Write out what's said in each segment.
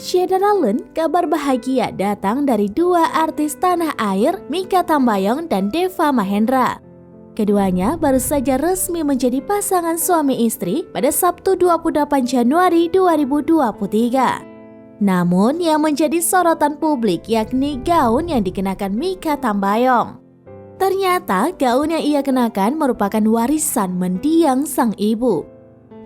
Saudara Lun, kabar bahagia datang dari dua artis tanah air, Mikha Tambayong dan Deva Mahendra. Keduanya baru saja resmi menjadi pasangan suami istri pada Sabtu 28 Januari 2023. Namun yang menjadi sorotan publik yakni gaun yang dikenakan Mikha Tambayong. Ternyata gaun yang ia kenakan merupakan warisan mendiang sang ibu.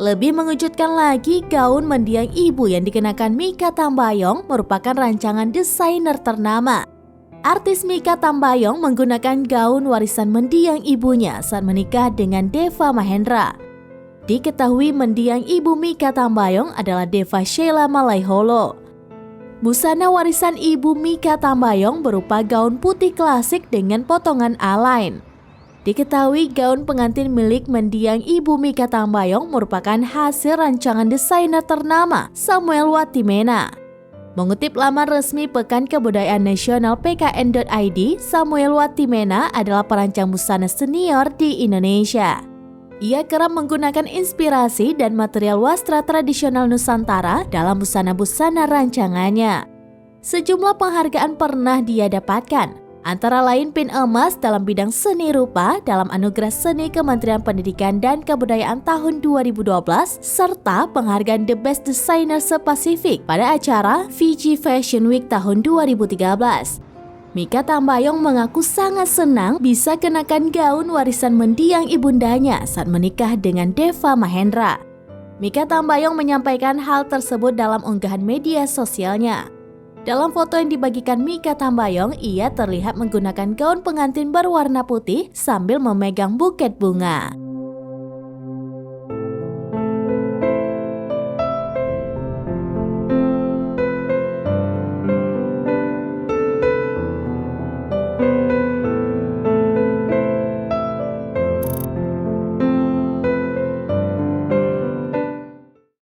Lebih mengejutkan lagi, gaun mendiang ibu yang dikenakan Mikha Tambayong merupakan rancangan desainer ternama. Artis Mikha Tambayong menggunakan gaun warisan mendiang ibunya saat menikah dengan Deva Mahendra. Diketahui mendiang ibu Mikha Tambayong adalah Deva Sheila Malaiholo. Busana warisan ibu Mikha Tambayong berupa gaun putih klasik dengan potongan A-line. Diketahui gaun pengantin milik mendiang ibu Mikha Tambayong merupakan hasil rancangan desainer ternama Samuel Watimena. Mengutip laman resmi Pekan Kebudayaan Nasional PKN.id, Samuel Watimena adalah perancang busana senior di Indonesia. Ia kerap menggunakan inspirasi dan material wastra tradisional Nusantara dalam busana-busana rancangannya. Sejumlah penghargaan pernah dia dapatkan, antara lain pin emas dalam bidang seni rupa dalam Anugerah Seni Kementerian Pendidikan dan Kebudayaan tahun 2012 serta penghargaan The Best Designer se-Pasifik pada acara Fiji Fashion Week tahun 2013. Mikha Tambayong mengaku sangat senang bisa kenakan gaun warisan mendiang ibundanya saat menikah dengan Deva Mahendra. Mikha Tambayong menyampaikan hal tersebut dalam unggahan media sosialnya. Dalam foto yang dibagikan Mikha Tambayong, ia terlihat menggunakan gaun pengantin berwarna putih sambil memegang buket bunga.